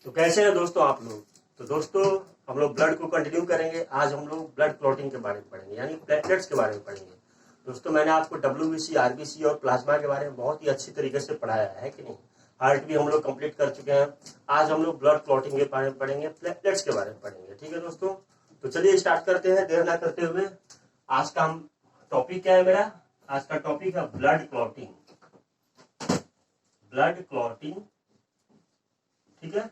तो कैसे हैं दोस्तों आप लोग। तो दोस्तों हम लोग ब्लड को कंटिन्यू करेंगे। आज हम लोग ब्लड क्लॉटिंग के बारे में पढ़ेंगे, यानी प्लेटलेट्स के बारे में पढ़ेंगे। दोस्तों मैंने आपको WBC, RBC और प्लाज्मा के बारे में बहुत ही अच्छी तरीके से पढ़ाया है कि नहीं। हार्ट भी हम लोग कंप्लीट कर चुके हैं। आज हम लोग ब्लड क्लॉटिंग के बारे में पढ़ेंगे, प्लेटलेट्स के बारे में पढ़ेंगे। ठीक है दोस्तों, तो चलिए स्टार्ट करते हैं देर ना करते हुए। आज का हम टॉपिक क्या है मेरा, आज का टॉपिक है ब्लड क्लॉटिंग। ब्लड क्लॉटिंग, ठीक है।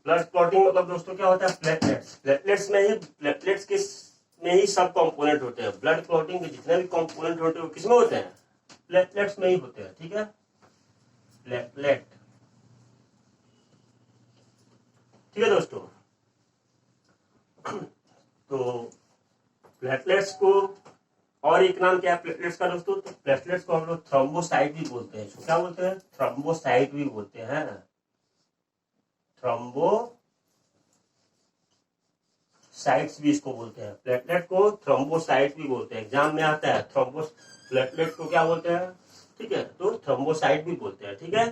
ब्लड क्लॉटिंग मतलब दोस्तों क्या होता है, प्लेटलेट्स। प्लेटलेट्स में ही सब कंपोनेंट होते हैं। ब्लड क्लॉटिंग के जितने भी कंपोनेंट होते हैं वो किसमें होते हैं, प्लेटलेट्स में ही होते हैं। ठीक है, प्लेटलेट। ठीक है दोस्तों, तो प्लेटलेट्स को और एक नाम क्या है प्लेटलेट्स का दोस्तों, तो प्लेटलेट्स को हम लोग थ्रोम्बोसाइट भी बोलते हैं। क्या बोलते हैं, थ्रोम्बोसाइट भी बोलते हैं। थ्रोम्बोसाइट्स भी इसको बोलते हैं। प्लेटलेट को थ्रोम्बोसाइट भी बोलते हैं, एग्जाम में आता है। प्लेटलेट को क्या बोलते हैं, ठीक है, तो थ्रोम्बोसाइट भी बोलते हैं। ठीक है,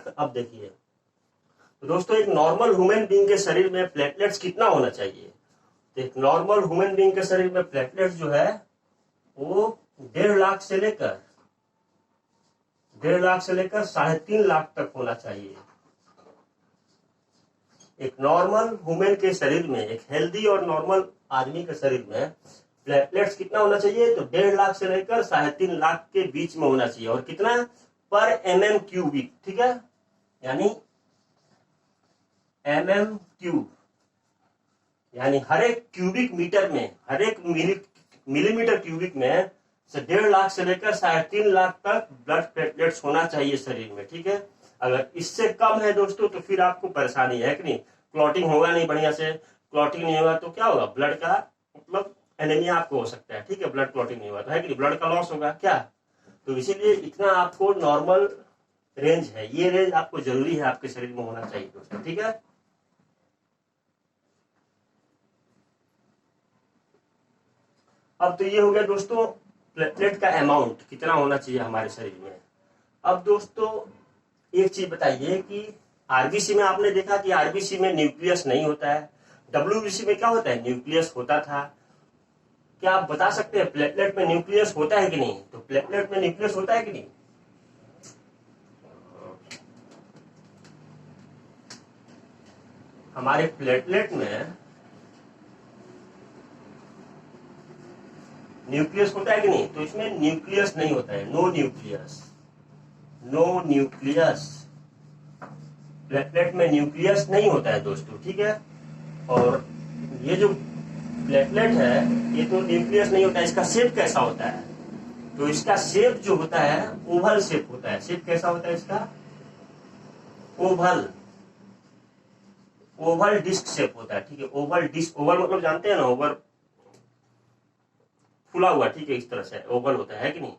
अब देखिए तो दोस्तों एक नॉर्मल ह्यूमन बीइंग के शरीर में प्लेटलेट्स कितना होना चाहिए। तो एक नॉर्मल ह्यूमन बीइंग के शरीर में प्लेटलेट्स जो है वो 1.5 लाख से लेकर 3.5 लाख तक होना चाहिए। एक नॉर्मल ह्यूमन के शरीर में, एक हेल्दी और नॉर्मल आदमी के शरीर में प्लेटलेट्स कितना होना चाहिए, तो 1.5 लाख से लेकर 3.5 लाख के बीच में होना चाहिए। और कितना, पर mm क्यूबिक। ठीक है, यानी mm क्यूब, यानी हर एक क्यूबिक मीटर में, हर एक मिलीमीटर क्यूबिक में से 1.5 लाख से लेकर 3.5 लाख तक ब्लड प्लेटलेट्स होना चाहिए शरीर में। ठीक है, अगर इससे कम है दोस्तों तो फिर आपको परेशानी है कि नहीं, क्लॉटिंग होगा नहीं बढ़िया से। क्लॉटिंग नहीं होगा तो क्या होगा, ब्लड का मतलब एनीमिया आपको हो सकता है। ठीक है, ब्लड क्लॉटिंग नहीं हुआ तो है कि नहीं, ब्लड का लॉस होगा क्या। तो इसीलिए इतना आपको नॉर्मल रेंज है, ये रेंज आपको जरूरी है आपके शरीर में होना चाहिए दोस्तों। ठीक है, अब तो ये हो गया दोस्तों प्लेटलेट का अमाउंट कितना होना चाहिए हमारे शरीर में। अब दोस्तों एक चीज बताइए कि आरबीसी में आपने देखा कि आरबीसी में न्यूक्लियस नहीं होता है, WBC में क्या होता है, न्यूक्लियस होता था। क्या आप बता सकते हैं प्लेटलेट में न्यूक्लियस होता है कि नहीं, तो प्लेटलेट में न्यूक्लियस होता है कि नहीं। हमारे प्लेटलेट में न्यूक्लियस होता है कि नहीं, तो इसमें न्यूक्लियस नहीं होता है, नो न्यूक्लियस। प्लेटलेट में न्यूक्लियस नहीं होता है दोस्तों। ठीक है, और ये जो प्लेटलेट है ये तो न्यूक्लियस नहीं होता है। इसका शेप कैसा होता है, तो इसका शेप जो होता है ओवल शेप होता है। शेप कैसा होता है इसका, ओवल डिस्क शेप होता है। ठीक है, ओवल डिस्क, ओवल मतलब जानते हैं ना, ओवल फुला हुआ। ठीक है, इस तरह से ओवल होता है कि नहीं,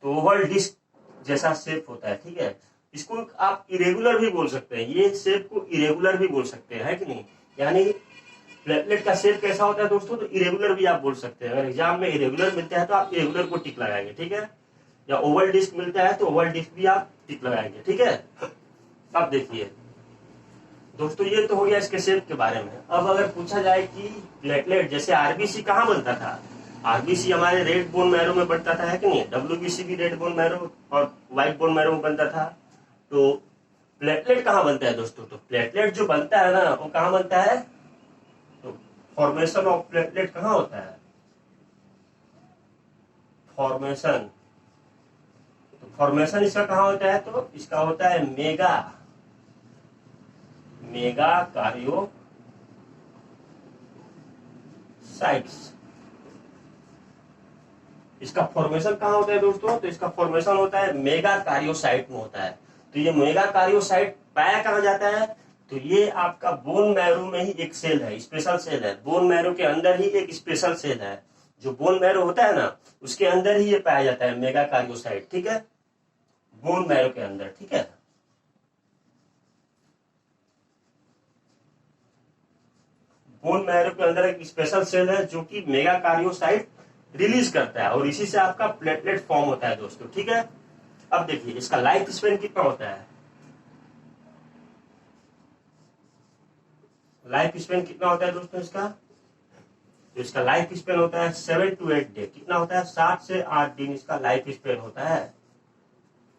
तो ओवल डिस्क जैसा शेप होता है। ठीक है, इसको आप इरेगुलर भी बोल सकते हैं, ये शेप को इरेगुलर भी बोल सकते हैं, है कि नहीं। यानी प्लेटलेट का शेप कैसा होता है दोस्तों, तो इरेगुलर भी आप बोल सकते हैं। अगर एग्जाम में इरेगुलर मिलता है तो आप इरेगुलर को टिक लगाएंगे। ठीक है, या ओवल डिस्क मिलता है तो ओवल डिस्क भी आप टिक लगाएंगे। ठीक है, अब देखिए दोस्तों ये तो हो गया इसके शेप के बारे में। अब अगर पूछा जाए कि प्लेटलेट जैसे आरबीसी कहाँ बनता था, आरबीसी हमारे रेड बोन मैरो में बनता था, है कि नहीं। WBC भी रेड बोन मैरो और व्हाइट बोन मैरो में बनता था। तो प्लेटलेट कहाँ बनता है दोस्तों, तो प्लेटलेट जो बनता है ना वो कहाँ बनता है, तो फॉर्मेशन ऑफ प्लेटलेट कहाँ होता है, फॉर्मेशन इसका कहाँ होता है, तो इसका होता है मेगा कार्योसाइट्स। इसका फॉर्मेशन कहाँ होता है दोस्तों, तो इसका फॉर्मेशन होता है मेगा कार्योसाइट में होता है। तो ये मेगा कार्योसाइट पाया कहाँ जाता है, तो ये आपका बोन मैरो में ही एक सेल है, स्पेशल सेल है। बोन मैरो के अंदर ही एक स्पेशल सेल है, जो बोन मैरो होता है ना उसके अंदर ही ये पाया जाता है मेगा कार्योसाइट। ठीक है, बोन मैरो के अंदर। ठीक है, बोन मैरो के अंदर एक स्पेशल सेल है जो कि मेगा कार्योसाइट रिलीज करता है और इसी से आपका प्लेटलेट फॉर्म होता है दोस्तों। ठीक है, अब देखिए इसका लाइफ स्पेन कितना होता है, लाइफ स्पेन कितना होता है दोस्तों इसका, तो इसका लाइफ स्पेन होता है 7 to 8 डे। कितना होता है, 7 से 8 दिन इसका लाइफ स्पेन होता है।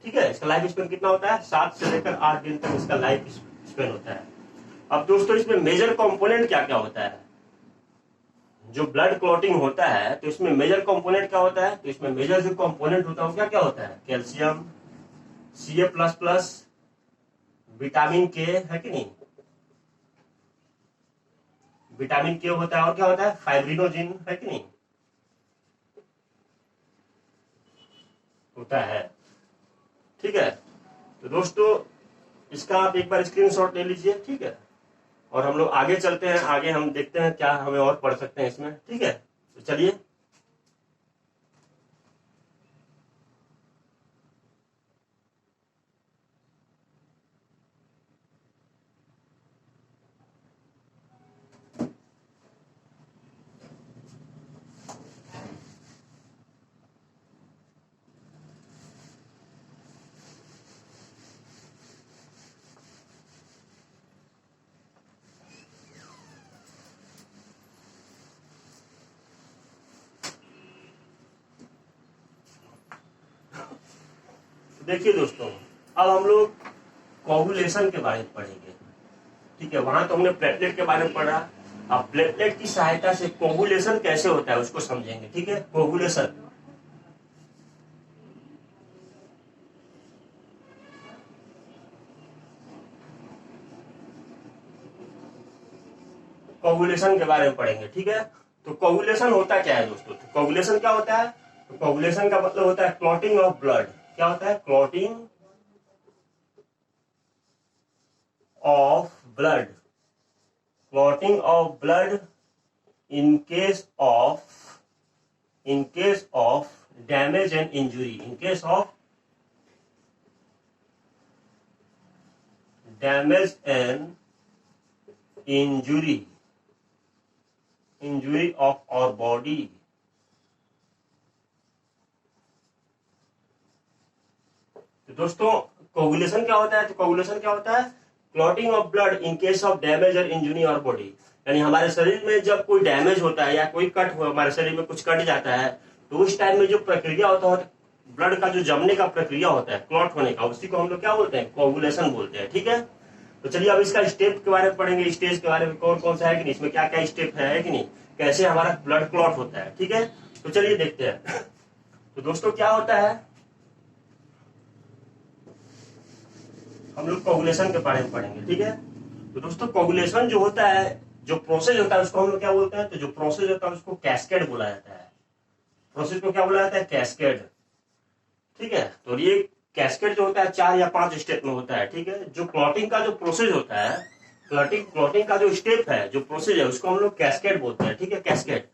ठीक है, इसका लाइफ स्पेन कितना होता है, 7 से लेकर 8 दिन तक इसका लाइफ स्पेन होता है। अब दोस्तों इसमें मेजर कंपोनेंट क्या क्या होता है, जो ब्लड क्लॉटिंग होता है तो इसमें मेजर कंपोनेंट क्या होता है, तो इसमें मेजर जो कंपोनेंट होता है वो क्या क्या होता है, कैल्शियम, Ca++, विटामिन के, है कि नहीं, विटामिन के होता है, और क्या होता है, फाइब्रिनोजिन, है कि नहीं, होता है। ठीक है, तो दोस्तों इसका आप एक बार स्क्रीनशॉट ले लीजिए। ठीक है, और हम लोग आगे चलते हैं, आगे हम देखते हैं क्या हमें और पढ़ सकते हैं इसमें। ठीक है, तो चलिए देखिए दोस्तों, अब हम लोग कोगुलेशन के बारे में पढ़ेंगे। ठीक है, वहां तो हमने प्लेटलेट के बारे में पढ़ा, अब प्लेटलेट की सहायता से कोगुलेशन कैसे होता है उसको समझेंगे। ठीक है, कोगुलेशन, कोगुलेशन के बारे में पढ़ेंगे। ठीक है, तो कोगुलेशन होता क्या है दोस्तों, तो कोगुलेशन क्या होता है, तो कोगुलेशन का मतलब होता है क्लॉटिंग ऑफ ब्लड। क्या होता है, clotting of blood, clotting of blood in case of damage and injury, in case of damage and injury of our body। तो दोस्तों कोगुलेशन क्या होता है, तो कोगुलेशन क्या होता है, clotting of blood in case of damage और इंजुरी और बॉडी, यानी हमारे शरीर में जब कोई डैमेज होता है या कोई कट हो, हमारे शरीर में कुछ कट जाता है, तो उस टाइम में जो प्रक्रिया होता है, ब्लड का जो जमने का प्रक्रिया होता है, क्लॉट होने का, उसी को हम लोग क्या बोलते हैं, कोगुलेशन बोलते हैं। ठीक है, तो चलिए अब इसका स्टेप के बारे में पढ़ेंगे, स्टेज के बारे में, कौन कौन सा है कि नहीं, इसमें क्या क्या स्टेप है कि नहीं, कैसे हमारा ब्लड क्लॉट होता है। ठीक है, तो चलिए देखते हैं। तो दोस्तों क्या होता है, हम लोग कोगुलेशन के बारे में पढ़ेंगे। ठीक है, तो दोस्तों कोगुलेशन जो होता है, जो प्रोसेस होता है उसको हम लोग क्या बोलते हैं, तो जो प्रोसेस होता है उसको कैस्केड बोला जाता है। प्रोसेस को क्या बोला जाता है, कैस्केड। ठीक है, तो ये कैस्केड जो होता है 4 या 5 स्टेप में होता है। ठीक है, जो क्लॉटिंग का जो प्रोसेस होता है, क्लॉटिंग का जो स्टेप है, जो प्रोसेस है, उसको हम लोग कैस्केड बोलते हैं। ठीक है, कैस्केड,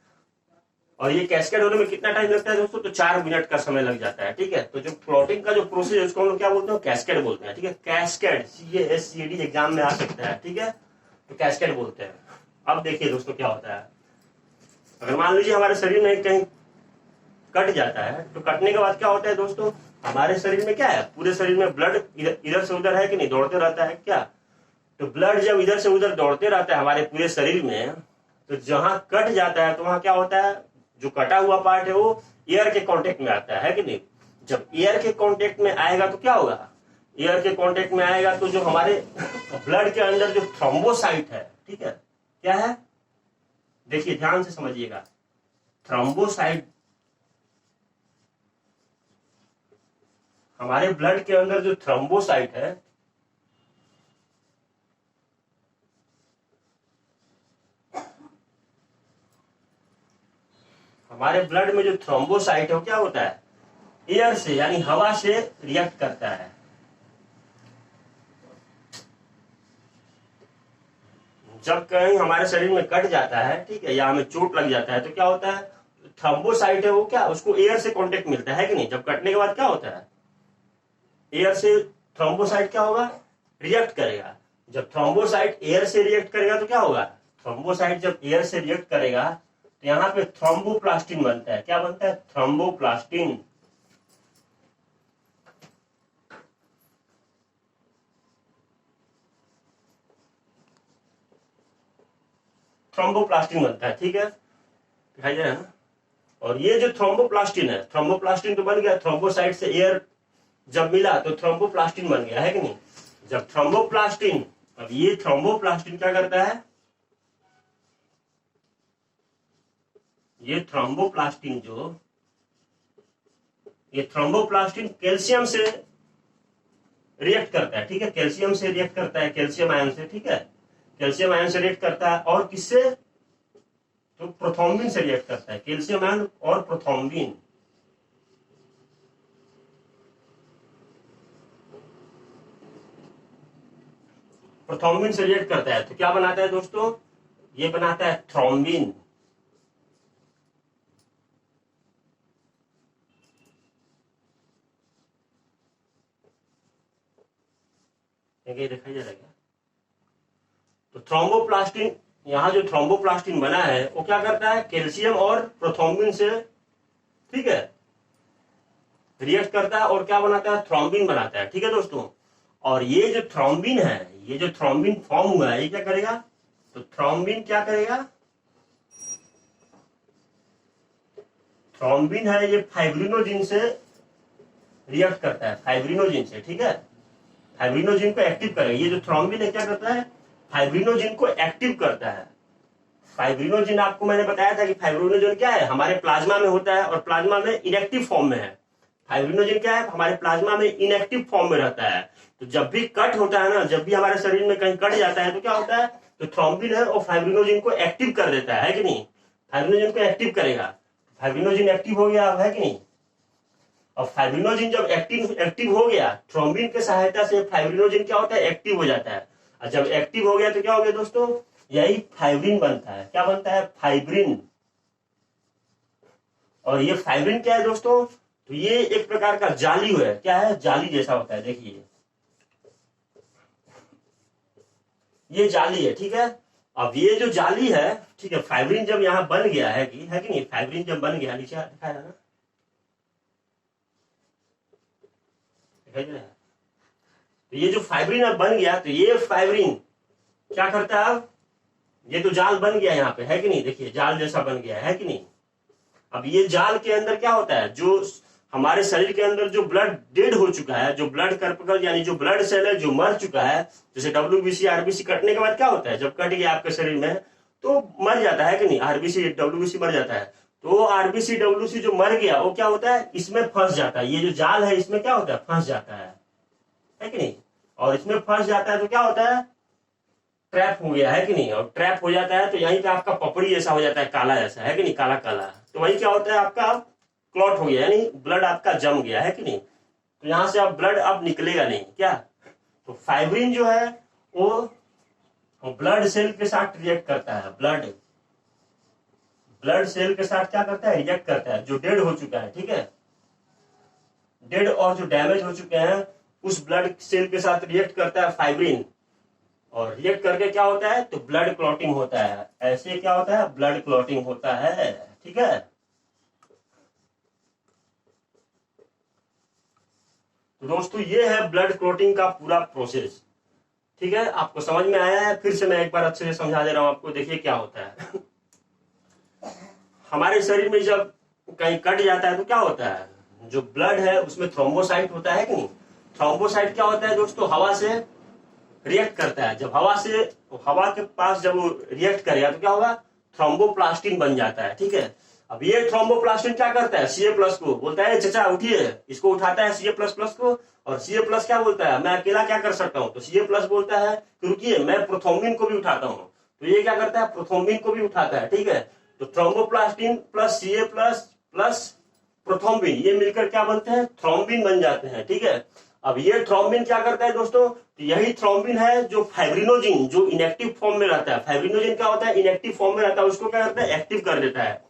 और ये कैस्केड होने में कितना टाइम लगता है दोस्तों, तो 4 मिनट का समय लग जाता है। ठीक है, तो जो क्लॉटिंग का जो प्रोसेस है उसको हम लोग क्या बोलते हैं, कैस्केड बोलते हैं। ठीक है, कैस्केड, CASCAD एग्जाम में आ सकता है। ठीक है, तो कैस्केड बोलते हैं। अब देखिए दोस्तों क्या होता है, अगर मान लीजिए हमारे शरीर में कहीं कट जाता है, तो कटने के बाद क्या होता है दोस्तों, हमारे शरीर में क्या है, पूरे शरीर में ब्लड इधर से उधर है कि नहीं, दौड़ते रहता है क्या, तो ब्लड जब इधर से उधर दौड़ते रहता है हमारे पूरे शरीर में, तो जहां कट जाता है तो वहां क्या होता है, जो कटा हुआ पार्ट है वो एयर के कांटेक्ट में आता है कि नहीं। जब एयर के कांटेक्ट में आएगा तो क्या होगा, एयर के कांटेक्ट में आएगा तो जो हमारे ब्लड के अंदर जो थ्रोम्बोसाइट है, ठीक है, क्या है, देखिए ध्यान से समझिएगा, थ्रोम्बोसाइट, हमारे ब्लड के अंदर जो थ्रोम्बोसाइट है, हमारे ब्लड में जो थ्रोम्बोसाइट है वो क्या होता है, एयर से यानी हवा से रिएक्ट करता है। जब कहीं हमारे शरीर में कट जाता है, ठीक है, या हमें चोट लग जाता है, तो क्या होता है, थ्रोम्बोसाइट है वो क्या, उसको एयर से कांटेक्ट मिलता है कि नहीं। जब कटने के बाद क्या होता है, एयर से थ्रोम्बोसाइट क्या होगा, रिएक्ट करेगा। जब थ्रोम्बोसाइट एयर से रिएक्ट करेगा तो क्या होगा, थ्रोम्बोसाइट जब एयर से रिएक्ट करेगा तो यहाँ पे थ्रोम्बोप्लास्टिन बनता है। क्या बनता है, थ्रोम्बोप्लास्टिन। थ्रोम्बोप्लास्टिन बनता है, ठीक है, दिखाई दे रहा है ना। और ये जो थ्रोम्बोप्लास्टिन है, थ्रोम्बोप्लास्टिन तो बन गया, थ्रोम्बोसाइट से एयर जब मिला तो थ्रोम्बोप्लास्टिन बन गया, है कि नहीं। जब थ्रोम्बोप्लास्टिन, अब ये थ्रोम्बोप्लास्टिन क्या करता है, ये थ्रोम्बोप्लास्टिन ये थ्रोम्बोप्लास्टिन कैल्शियम से रिएक्ट करता है, ठीक है, कैल्शियम से रिएक्ट करता है, कैल्शियम आयन से, ठीक है, कैल्शियम आयन से रिएक्ट करता है। और किससे, तो प्रोथ्रोम्बिन से रिएक्ट करता है, कैल्शियम आयन और प्रोथ्रोम्बिन। प्रोथ्रोम्बिन से रिएक्ट करता है तो क्या बनाता है दोस्तों, ये बनाता है थ्रोम्बिन। दिखाई दे रहा है क्या, तो थ्रोम्बोप्लास्टिन, यहां जो थ्रोम्बोप्लास्टिन बना है वो क्या करता है, कैल्शियम और प्रोथ्रोम्बिन से, ठीक है, रिएक्ट करता है और क्या बनाता है, थ्रोम्बिन बनाता है, ठीक है दोस्तों। और ये जो थ्रोम्बिन है, ये जो थ्रोम्बिन फॉर्म हुआ है, ये क्या करेगा, तो थ्रोम्बिन क्या करेगा, थ्रोम्बिन है ये फाइब्रिनोजिन से रिएक्ट करता है, फाइब्रिनोजिन से, ठीक है, फाइब्रिनोजिन को एक्टिव करेगा। ये जो थ्रोम्बिन है क्या करता है, फाइब्रिनोजिन को एक्टिव करता है। फाइब्रिनोजिन आपको मैंने बताया था कि फाइब्रिनोजिन क्या है, हमारे प्लाज्मा में होता है और प्लाज्मा में इनएक्टिव फॉर्म में है। फाइब्रिनोजिन क्या है, हमारे प्लाज्मा में इनएक्टिव फॉर्म में रहता है। तो जब भी कट होता है ना, जब भी हमारे शरीर में कहीं कट जाता है तो क्या होता है, तो थ्रोम्बिन है और फाइब्रिनोजिन को एक्टिव कर देता है कि नहीं, फाइब्रिनोजिन को एक्टिव करेगा। फाइब्रिनोजिन एक्टिव हो गया, है कि नहीं। और फाइब्रिनोजिन जब एक्टिव हो गया, थ्रोम्बिन की सहायता से फाइब्रिनोजिन क्या होता है, एक्टिव हो जाता है। और जब एक्टिव हो गया तो क्या हो गया दोस्तों, यही फाइब्रिन बनता है। क्या बनता है, फाइब्रिन। और ये फाइब्रिन क्या है दोस्तों, तो ये एक प्रकार का जाली है, क्या है, जाली जैसा होता है, देखिए ये जाली है, ठीक है। अब ये जो जाली है, ठीक है, फाइब्रिन जब यहां बन गया है कि नहीं, फाइब्रिन जब बन गया, नीचे दिखाया ना, तो ये जो फाइब्रिन अब बन गया, तो ये फाइब्रिन क्या करता है, अब ये तो जाल बन गया यहाँ पे, है कि नहीं, देखिए जाल जैसा बन गया है कि नहीं। अब ये जाल के अंदर क्या होता है, जो हमारे शरीर के अंदर जो ब्लड डेड हो चुका है, जो ब्लड कर्पकल यानी जो ब्लड सेल है जो मर चुका है, जैसे WBC RBC कटने के बाद क्या होता है, जब कट गया आपके शरीर में तो मर जाता है कि नहीं, RBC WBC मर जाता है। तो RBC WBC जो मर गया वो क्या होता है, इसमें फंस जाता है। ये जो जाल है इसमें क्या होता है, फंस जाता है कि नहीं। और इसमें फंस जाता है तो क्या होता है, ट्रैप हो गया, है कि नहीं। और ट्रैप हो जाता है तो यहीं पे आपका पपड़ी जैसा हो जाता है, काला जैसा, है कि नहीं, काला काला। तो वही क्या होता है, आपका क्लॉट हो गया, यानी ब्लड आपका जम गया, है कि नहीं। तो यहां से अब ब्लड अब निकलेगा नहीं, क्या। तो फाइब्रिन जो है वो ब्लड सेल के साथ रिएक्ट करता है, ब्लड सेल के साथ क्या करता है, रिएक्ट करता है, जो डेड हो चुका है, ठीक है, डेड और जो डैमेज हो चुके हैं उस ब्लड सेल के साथ रिएक्ट करता है फाइब्रिन। और रिएक्ट करके क्या होता है, तो ब्लड क्लॉटिंग होता है। ऐसे क्या होता है, ब्लड क्लॉटिंग होता है, ठीक है। तो दोस्तों ये है ब्लड क्लॉटिंग का पूरा प्रोसेस, ठीक है। आपको समझ में आया है, फिर से मैं एक बार अच्छे से समझा दे रहा हूं आपको। देखिए क्या होता है हमारे शरीर में जब कहीं कट जाता है तो क्या होता है, जो ब्लड है उसमें थ्रोम्बोसाइट होता है कि नहीं। थ्रोम्बोसाइट क्या होता है दोस्तों, हवा से रिएक्ट करता है। जब हवा के पास जब वो रिएक्ट करेगा तो क्या होगा, थ्रोम्बोप्लास्टिन बन जाता है, ठीक है। अब ये थ्रोम्बोप्लास्टिन क्या करता है, Ca+ को बोलता है चचा उठिए, इसको उठाता है Ca++ को। और Ca+ क्या बोलता है, मैं अकेला क्या कर सकता हूं, तो Ca+ बोलता है कि रुकिए मैं प्रोथ्रोम्बिन को भी उठाता हूं। तो ये क्या करता है, प्रोथ्रोम्बिन को भी उठाता है, ठीक है। तो thromboplastin plus Ca+ plus prothrombin ये मिलकर क्या बनते हैं, थ्रोम्बिन बन जाते हैं, ठीक है। अब ये थ्रोम्बिन क्या करता है दोस्तों, तो यही थ्रोम्बिन है जो फाइब्रिनोजिन जो इनएक्टिव फॉर्म में रहता है, फाइब्रिनोजिन क्या होता है, इनएक्टिव फॉर्म में रहता है, उसको क्या करता है, एक्टिव कर देता है।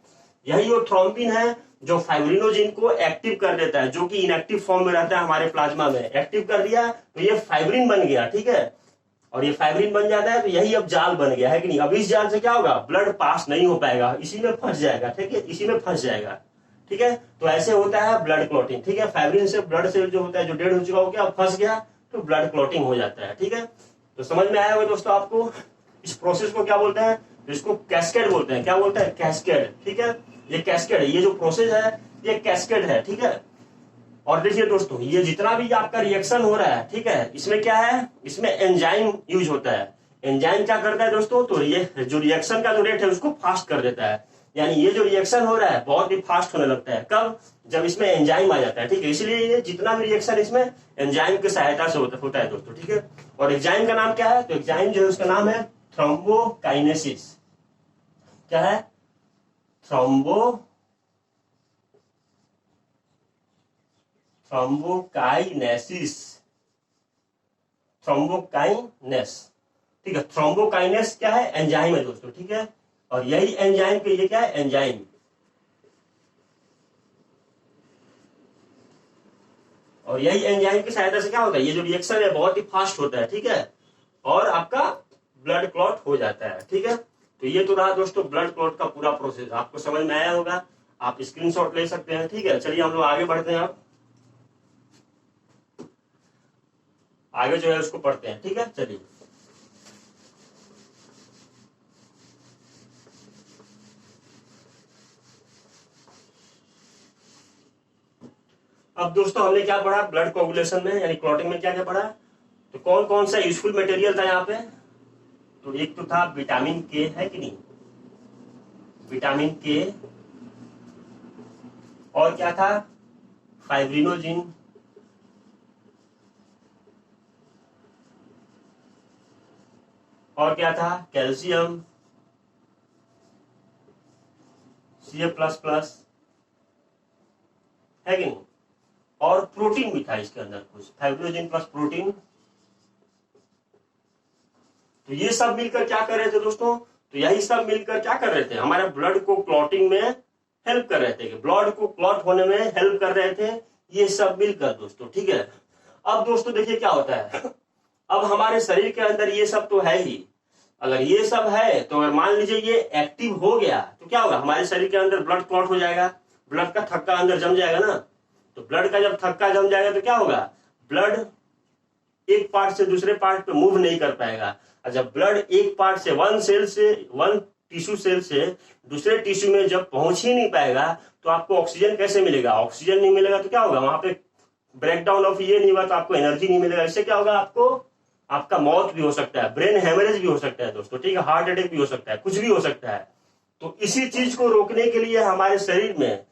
यही वो थ्रोम्बिन है जो फाइब्रिनोजिन को एक्टिव कर देता है, जो कि इनएक्टिव फॉर्म में रहता है हमारे प्लाज्मा में। एक्टिव कर दिया तो ये फाइब्रिन बन गया, ठीक है। और ये फाइब्रिन बन जाता है तो यही अब जाल बन गया, है कि नहीं। अब इस जाल से क्या होगा, ब्लड पास नहीं हो पाएगा, इसी में फंस जाएगा, ठीक है, इसी में फंस जाएगा, ठीक है। तो ऐसे होता है ब्लड क्लॉटिंग, ठीक है। फाइब्रिन से ब्लड सेल जो होता है जो डेड हो चुका हो गया, फंस गया तो ब्लड क्लॉटिंग हो जाता है, ठीक है। तो समझ में आया होगा दोस्तों आपको, इस प्रोसेस को क्या बोलते हैं, तो इसको कैस्केड बोलते हैं। क्या बोलते हैं? कैस्केड। ठीक है, ये कैस्केड है, ये जो प्रोसेस है ये कैस्केड है। ठीक है, और देखिए दोस्तों, ये जितना भी आपका रिएक्शन हो रहा है, ठीक है, इसमें क्या है, इसमें एंजाइम यूज होता है। एंजाइम क्या करता है दोस्तों, तो ये जो रिएक्शन का जो रेट है उसको फास्ट कर देता है। यानी ये जो रिएक्शन हो रहा है बहुत ही फास्ट होने लगता है। कब? जब इसमें एंजाइम आ जाता है। ठीक है, इसलिए ये जितना भी रिएक्शन इसमें एंजाइम की सहायता से होता है दोस्तों। ठीक है, और एंजाइम का नाम क्या है, तो एंजाइम जो है उसका नाम है थ्रोम्बोकाइनेसिस। क्या है? थ्रोम्बोकाइनेसिस। थ्रोम्बोकाइनेस। ठीक है, थ्रोम्बोकाइनेस क्या है? एंजाइम है दोस्तों। ठीक है, और यही एंजाइम के ये क्या है? एंजाइम। और यही एंजाइम की सहायता से क्या होता है, ये जो रिएक्शन है बहुत ही फास्ट होता है। ठीक है, और आपका ब्लड क्लॉट हो जाता है। ठीक है, तो ये तो रहा दोस्तों ब्लड क्लॉट का पूरा प्रोसेस। आपको समझ में आया होगा, आप स्क्रीनशॉट ले सकते हैं। ठीक है, चलिए हम लोग आगे बढ़ते हैं। आप आगे जो है उसको पढ़ते हैं। ठीक है, चलिए। अब दोस्तों हमने क्या पढ़ा ब्लड कोगुलेशन में, यानी क्लॉटिंग में क्या क्या पढ़ा, तो कौन कौन सा यूजफुल मटेरियल था यहाँ पे, तो एक तो था विटामिन के, है कि नहीं, विटामिन के, और क्या था, फाइब्रिनोजिन, और क्या था, कैल्शियम, Ca++, है कि नहीं, और प्रोटीन भी था इसके अंदर कुछ, फाइब्रिनोजिन प्लस प्रोटीन। तो ये सब मिलकर क्या कर रहे थे दोस्तों, तो यही सब मिलकर क्या कर रहे थे, हमारे ब्लड को क्लॉटिंग में हेल्प कर रहे थे, कि ब्लड को क्लॉट होने में हेल्प कर रहे थे, ये सब मिलकर दोस्तों। ठीक है, अब दोस्तों देखिए क्या होता है, अब हमारे शरीर के अंदर ये सब तो है ही, अगर ये सब है तो अगर मान लीजिए ये एक्टिव हो गया तो क्या होगा, हमारे शरीर के अंदर ब्लड क्लॉट हो जाएगा, ब्लड का थक्का अंदर जम जाएगा ना। तो ब्लड का जब थक्का जम जाएगा तो क्या होगा, ब्लड एक पार्ट से दूसरे पार्ट पे मूव नहीं कर पाएगा। और जब ब्लड एक पार्ट से वन टिश्यू सेल से दूसरे टिश्यू में जब पहुंच ही नहीं पाएगा तो आपको ऑक्सीजन कैसे मिलेगा, ऑक्सीजन नहीं मिलेगा तो क्या होगा, वहां पे ब्रेकडाउन ऑफ ये नहीं हुआ तो आपको एनर्जी नहीं मिलेगा। इससे क्या होगा, आपको आपका मौत भी हो सकता है, ब्रेन हेमरेज भी हो सकता है दोस्तों। ठीक है, हार्ट अटैक भी हो सकता है, कुछ भी हो सकता है। तो इसी चीज को रोकने के लिए हमारे शरीर में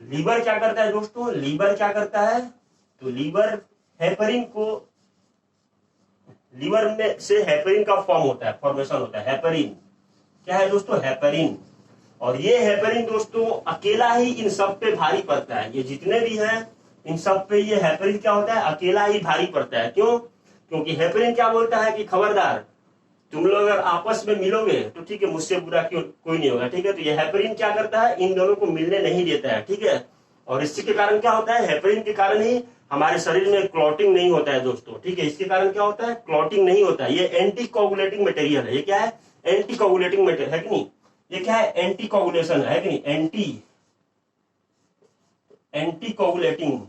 लीवर क्या करता है दोस्तों, लीवर क्या करता है, तो लीवर हेपरिन को, लीवर में से हेपरिन का फॉर्म होता है, फॉर्मेशन होता है, हेपरिन। क्या है दोस्तों, हेपरिन। और ये हेपरिन दोस्तों अकेला ही इन सब पे भारी पड़ता है, ये जितने भी हैं इन सब पे ये हेपरिन क्या होता है, अकेला ही भारी पड़ता है। क्यों? क्योंकि हेपरिन क्या बोलता है कि खबरदार तुम लोग अगर आपस में मिलोगे तो ठीक है, मुझसे बुरा कोई नहीं होगा। ठीक है, तो ये हेपरिन क्या करता है, इन दोनों को मिलने नहीं देता है। ठीक है, और इसी के कारण क्या होता है, हेपरिन के कारण ही हमारे शरीर में क्लॉटिंग नहीं होता है दोस्तों। ठीक है, इसके कारण क्या होता है, क्लॉटिंग नहीं होता है। ये एंटी कोगुलेटिंग मटेरियल है। ये क्या है, एंटी कोगुलेटिंग मटेरियल है कि नहीं, ये क्या है, एंटी कोगुलेशन है कि नहीं, एंटी कोगुलेटिंग।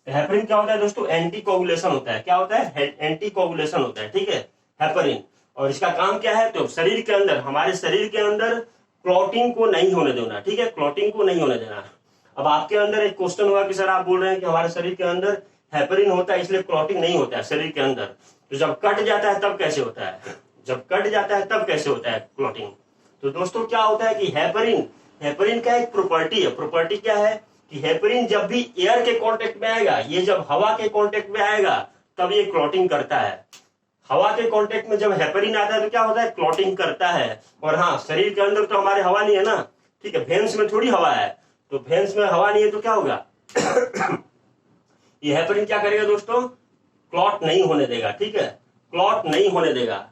हेपरिन क्या होता है दोस्तों, एंटी कोगुलेशन होता है। क्या होता है, एंटी कोगुलेशन होता है। ठीक है, हेपरिन। और इसका काम क्या है, तो शरीर के अंदर, हमारे शरीर के अंदर क्लॉटिंग को नहीं होने देना। ठीक है, क्लॉटिंग को नहीं होने देना। अब आपके अंदर एक क्वेश्चन हुआ कि सर आप बोल रहे हैं कि हमारे शरीर के अंदर हेपरिन होता है इसलिए क्लॉटिंग नहीं होता है शरीर के अंदर, तो जब कट जाता है तब कैसे होता है, जब कट जाता है तब कैसे होता है क्लॉटिंग। तो दोस्तों क्या होता है कि हेपरिन का एक प्रॉपर्टी है। प्रॉपर्टी क्या है कि हेपरिन जब भी एयर के कांटेक्ट में आएगा, ये जब हवा के कांटेक्ट में आएगा तब ये क्लॉटिंग करता है। हवा के कांटेक्ट में जब हेपरिन आता है तो क्या होता है, क्लॉटिंग करता है। और हाँ, शरीर के अंदर तो हमारे हवा नहीं है ना, ठीक है, भेंस में थोड़ी हवा है, तो भेंस में हवा नहीं है तो क्या होगा ये हेपरिन क्या करेगा दोस्तों, क्लॉट नहीं होने देगा। ठीक है, क्लॉट नहीं होने देगा।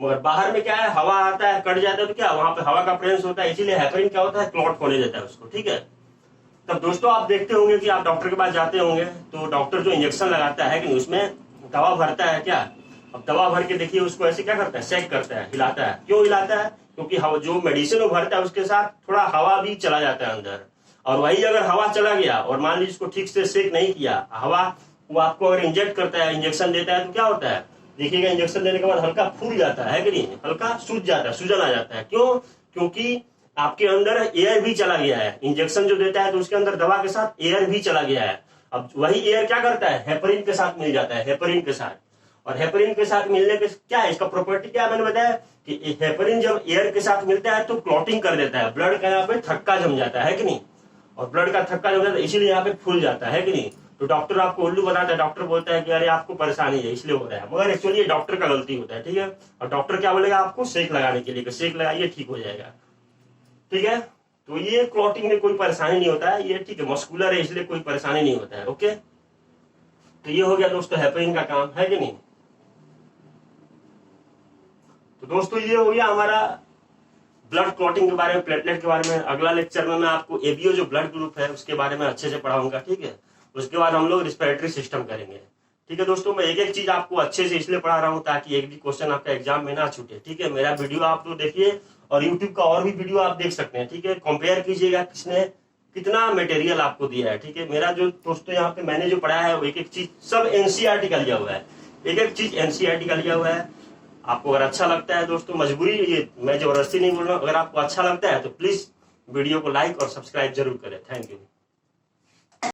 मगर बाहर में क्या है, हवा आता है, कट जाता है तो क्या, वहां पे हवा का प्रेजेंस होता है, इसीलिए हेपरिन क्या होता है, क्लॉट होने देता है उसको। ठीक है, तब दोस्तों आप देखते होंगे कि आप डॉक्टर के पास जाते होंगे तो डॉक्टर जो इंजेक्शन लगाता है कि उसमें दवा भरता है क्या, अब दवा भर के देखिए उसको ऐसे क्या करता है, शेक करता है, हिलाता है। क्यों हिलाता है, क्योंकि जो मेडिसिन वो भरता है उसके साथ थोड़ा हवा भी चला जाता है अंदर। और वही अगर हवा चला गया और मान लीजिए इसको ठीक से सेक नहीं किया, हवा वो आपको अगर इंजेक्ट करता है, इंजेक्शन देता है, तो क्या होता है देखिएगा, इंजेक्शन देने के बाद हल्का फूल जाता है कि नहीं, हल्का सूज जाता है, सूजन आ जाता है। क्यों? क्योंकि आपके अंदर एयर भी चला गया है। इंजेक्शन जो देता है तो उसके अंदर दवा के साथ एयर भी चला गया है। अब वही एयर क्या करता है, हेपरिन के साथ मिल जाता है, हेपरिन के साथ। और हेपरिन के साथ मिलने के क्या है, इसका प्रॉपर्टी क्या मैंने बताया कि हेपरिन जब एयर के साथ मिलता है तो क्लॉटिंग कर देता है, ब्लड का यहाँ पे थक्का जम जाता है कि नहीं, और ब्लड का थक्का जम जाता है, इसीलिए यहाँ पे फूल जाता है कि नहीं। तो डॉक्टर आपको उल्लू बताता है, डॉक्टर बोलता है कि अरे आपको परेशानी है इसलिए हो रहा है, मगर एक्चुअली ये डॉक्टर का गलती होता है, ठीक है। और डॉक्टर क्या बोलेगा आपको, सेक लगाने के लिए, सेक लगाइए ठीक हो जाएगा, ठीक है। तो ये क्लॉटिंग में कोई परेशानी नहीं होता है, ये ठीक है, मस्कुलर है इसलिए कोई परेशानी नहीं होता है, ओके। तो ये हो गया दोस्तों हेपरिन का काम, है कि नहीं। तो दोस्तों ये हो गया हमारा ब्लड क्लॉटिंग के बारे में, प्लेटलेट के बारे में। अगला लेक्चर में मैं आपको एबीओ जो ब्लड ग्रुप है उसके बारे में अच्छे से पढ़ाऊंगा, ठीक है। उसके बाद हम लोग रिस्पिरेटरी सिस्टम करेंगे, ठीक है दोस्तों। मैं एक एक चीज आपको अच्छे से इसलिए पढ़ा रहा हूँ ताकि एक भी क्वेश्चन आपका एग्जाम में ना छूटे, ठीक है। मेरा वीडियो आप लोग देखिए और यूट्यूब का और भी वीडियो आप देख सकते हैं, ठीक है। कंपेयर कीजिएगा किसने कितना मटेरियल आपको दिया है, ठीक है। मेरा जो दोस्तों यहाँ पे मैंने जो पढ़ा है वो एक एक चीज सब एनसीईआरटी का लिया हुआ है, एक एक चीज एनसीईआरटी का लिया हुआ है। आपको अगर अच्छा लगता है दोस्तों, मजबूरी ये मैं जबरदस्ती नहीं बोल रहा हूँ, अगर आपको अच्छा लगता है तो प्लीज वीडियो को लाइक और सब्सक्राइब जरूर करें। Thank you.